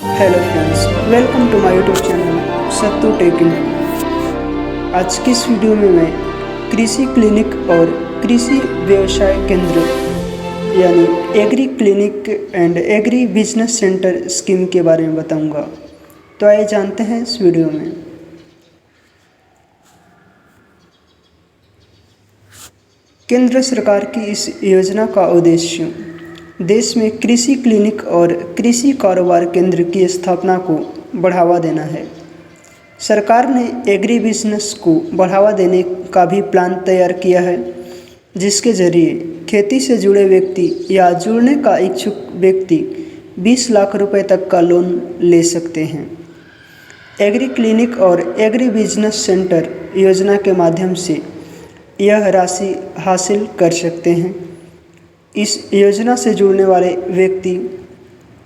Hello friends, welcome to my YouTube channel Sattu tech info. आज की इस वीडियो में मैं कृषि क्लिनिक और कृषि व्यवसाय केंद्र यानी agree clinic and agri business centre scheme के बारे में बताऊंगा। तो आइए जानते हैं इस वीडियो में। केंद्र सरकार की इस योजना का उद्देश्य देश में कृषि क्लिनिक और कृषि कारोबार केंद्र की स्थापना को बढ़ावा देना है। सरकार ने एग्री बिजनेस को बढ़ावा देने का भी प्लान तैयार किया है, जिसके जरिए खेती से जुड़े व्यक्ति या जुड़ने का इच्छुक व्यक्ति 20 लाख रुपए तक का लोन ले सकते हैं। एग्री क्लिनिक और एग्री बिजनेस सेंटर योजना के माध्यम से यह राशि हासिल कर सकते हैं। इस योजना से जुड़ने वाले व्यक्ति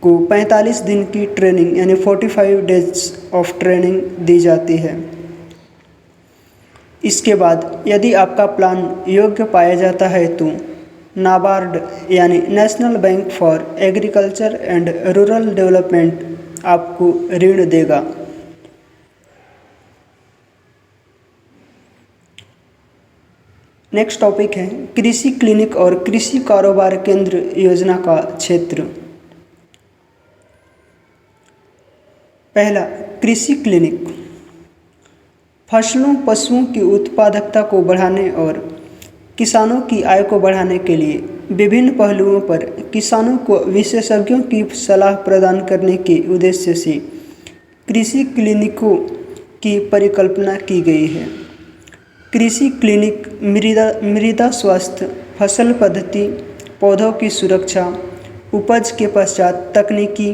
को 45 दिन की ट्रेनिंग यानी 45 डेज ऑफ ट्रेनिंग दी जाती है। इसके बाद यदि आपका प्लान योग्य पाया जाता है तो नाबार्ड यानी national bank for agriculture and rural development आपको ऋण देगा। नेक्स्ट टॉपिक है कृषि क्लिनिक और कृषि कारोबार केंद्र योजना का क्षेत्र। पहला, कृषि क्लिनिक फसलों पशुओं की उत्पादकता को बढ़ाने और किसानों की आय को बढ़ाने के लिए विभिन्न पहलुओं पर किसानों को विशेषज्ञों की सलाह प्रदान करने के उद्देश्य से कृषि क्लिनिकों की परिकल्पना की गई है। कृषि क्लिनिक मृदा स्वास्थ्य, फसल पद्धति, पौधों की सुरक्षा, उपज के पश्चात तकनीकी,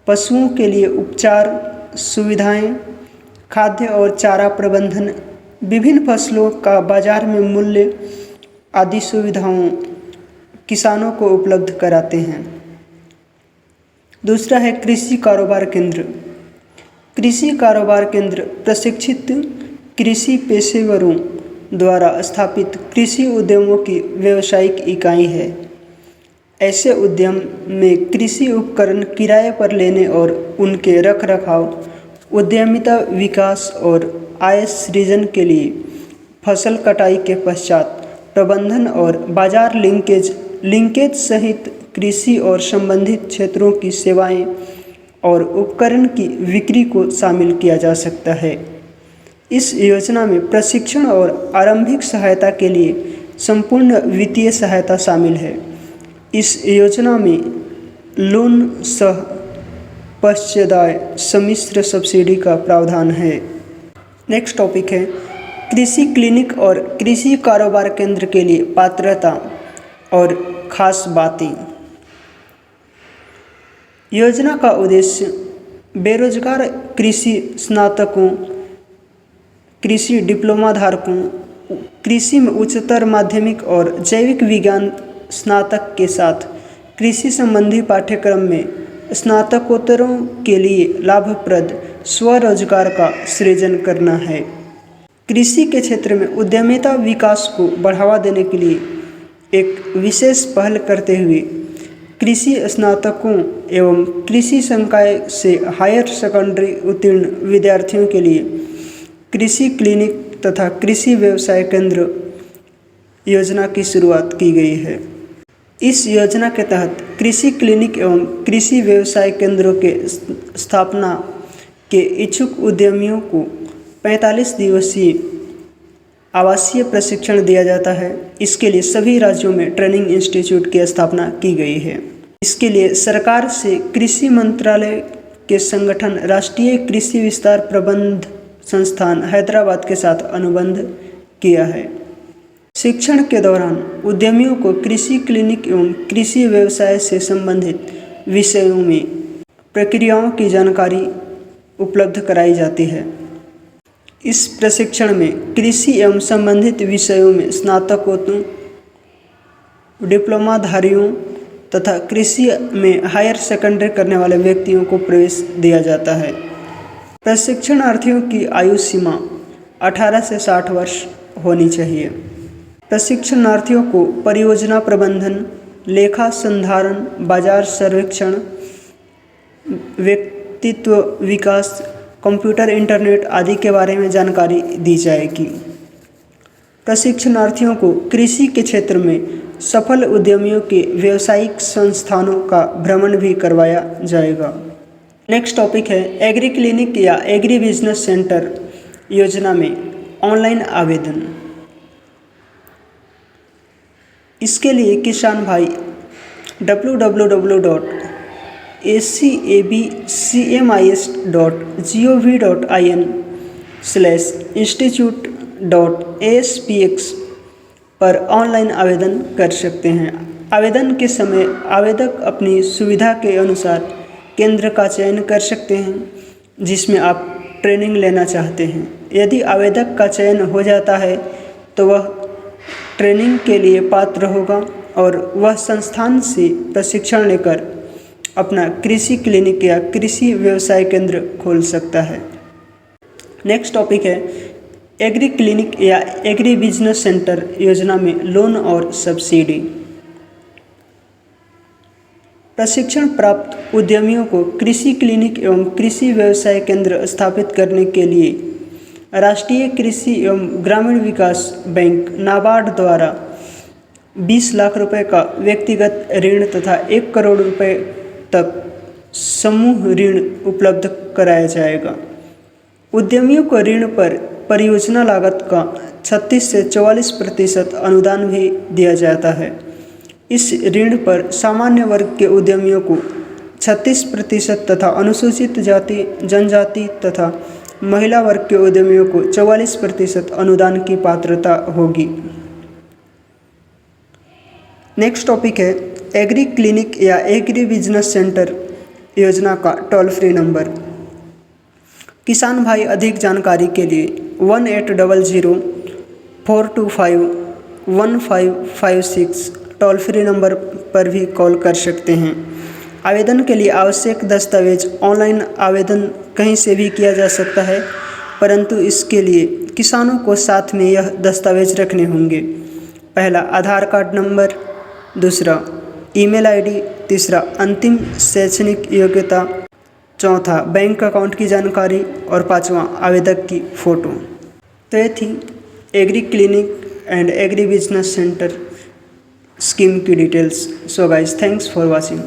पशुओं के लिए उपचार सुविधाएं, खाद्य और चारा प्रबंधन, विभिन्न फसलों का बाजार में मूल्य आदि सुविधाओं किसानों को उपलब्ध कराते हैं। दूसरा है कृषि कारोबार केंद्र। कृषि कारोबार केंद्र प्रशिक्षित कृषि पेशेवरों द्वारा स्थापित कृषि उद्यमों की व्यावसायिक इकाई है। ऐसे उद्यम में कृषि उपकरण किराए पर लेने और उनके रखरखाव, उद्यमिता विकास और आय सृजन के लिए फसल कटाई के पश्चात प्रबंधन और बाजार लिंकेज सहित कृषि और संबंधित क्षेत्रों की सेवाएं और उपकरण की बिक्री को शामिल किया जा सकता है। इस योजना में प्रशिक्षण और आरंभिक सहायता के लिए संपूर्ण वित्तीय सहायता शामिल है। इस योजना में लोन सह पश्चादाय सम्मिश्र सब्सिडी का प्रावधान है। नेक्स्ट टॉपिक है कृषि क्लिनिक और कृषि कारोबार केंद्र के लिए पात्रता और खास बातें। योजना का उद्देश्य बेरोजगार कृषि स्नातकों, कृषि डिप्लोमा धारकों, कृषि में उच्चतर माध्यमिक और जैविक विज्ञान स्नातक के साथ कृषि संबंधी पाठ्यक्रम में स्नातकोत्तरों के लिए लाभप्रद स्वरोजगार का सृजन करना है। कृषि के क्षेत्र में उद्यमिता विकास को बढ़ावा देने के लिए एक विशेष पहल करते हुए कृषि स्नातकों एवं कृषि संकाय से हायर सेकेंडरी उत्तीर्ण विद्यार्थियों के लिए कृषि क्लिनिक तथा कृषि व्यवसाय केंद्र योजना की शुरुआत की गई है। इस योजना के तहत कृषि क्लिनिक एवं कृषि व्यवसाय केंद्रों के स्थापना के इच्छुक उद्यमियों को 45 दिवसीय आवासीय प्रशिक्षण दिया जाता है। इसके लिए सभी राज्यों में ट्रेनिंग इंस्टीट्यूट की स्थापना की गई है। इसके लिए सरकार से कृषि मंत्रालय के संगठन राष्ट्रीय कृषि विस्तार प्रबंध संस्थान हैदराबाद के साथ अनुबंध किया है। शिक्षण के दौरान उद्यमियों को कृषि क्लिनिक एवं कृषि व्यवसाय से संबंधित विषयों में प्रक्रियाओं की जानकारी उपलब्ध कराई जाती है। इस प्रशिक्षण में कृषि एवं संबंधित विषयों में स्नातकोत्तर, डिप्लोमाधारियों तथा कृषि में हायर सेकेंडरी करने वाले व्यक्तियों को प्रवेश दिया जाता है। प्रशिक्षणार्थियों की आयु सीमा 18 से 60 वर्ष होनी चाहिए। प्रशिक्षणार्थियों को परियोजना प्रबंधन, लेखा संधारण, बाजार सर्वेक्षण, व्यक्तित्व विकास, कंप्यूटर, इंटरनेट आदि के बारे में जानकारी दी जाएगी। प्रशिक्षणार्थियों को कृषि के क्षेत्र में सफल उद्यमियों के व्यावसायिक संस्थानों का भ्रमण भी करवाया जाएगा। नेक्स्ट टॉपिक है एग्री क्लिनिक या एग्री बिजनेस सेंटर योजना में ऑनलाइन आवेदन। इसके लिए किसान भाई www.acabcmis.gov.in/institute.aspx पर ऑनलाइन आवेदन कर सकते हैं। आवेदन के समय आवेदक अपनी सुविधा के अनुसार केंद्र का चयन कर सकते हैं जिसमें आप ट्रेनिंग लेना चाहते हैं। यदि आवेदक का चयन हो जाता है तो वह ट्रेनिंग के लिए पात्र होगा और वह संस्थान से प्रशिक्षण लेकर अपना कृषि क्लिनिक या कृषि व्यवसाय केंद्र खोल सकता है। नेक्स्ट टॉपिक है एग्री क्लिनिक या एग्री बिजनेस सेंटर योजना में लोन और सब्सिडी। प्रशिक्षण प्राप्त उद्यमियों को कृषि क्लिनिक एवं कृषि व्यवसाय केंद्र स्थापित करने के लिए राष्ट्रीय कृषि एवं ग्रामीण विकास बैंक नाबार्ड द्वारा 20 लाख रुपए का व्यक्तिगत ऋण तथा 1 करोड़ रुपए तक समूह ऋण उपलब्ध कराया जाएगा। उद्यमियों को ऋण पर परियोजना लागत का 36 से 44% अनुदान भी दिया जाता है। इस ऋण पर सामान्य वर्ग के उद्यमियों को 36% तथा अनुसूचित जाति, जनजाति तथा महिला वर्ग के उद्यमियों को 44% अनुदान की पात्रता होगी। नेक्स्ट टॉपिक है एग्री क्लिनिक या एग्री बिजनेस सेंटर योजना का टोल फ्री नंबर। किसान भाई अधिक जानकारी के लिए 1800-425-1556 टोल फ्री नंबर पर भी कॉल कर सकते हैं। आवेदन के लिए आवश्यक दस्तावेज ऑनलाइन आवेदन कहीं से भी किया जा सकता है, परंतु इसके लिए किसानों को साथ में यह दस्तावेज रखने होंगे। पहला आधार कार्ड नंबर, दूसरा ईमेल आईडी, तीसरा अंतिम शैक्षणिक योग्यता, चौथा बैंक अकाउंट की जानकारी और पांचवा आवेदक की फ़ोटो। तो ये थी agri clinic and agri business centre scheme की details. So guys, thanks for watching.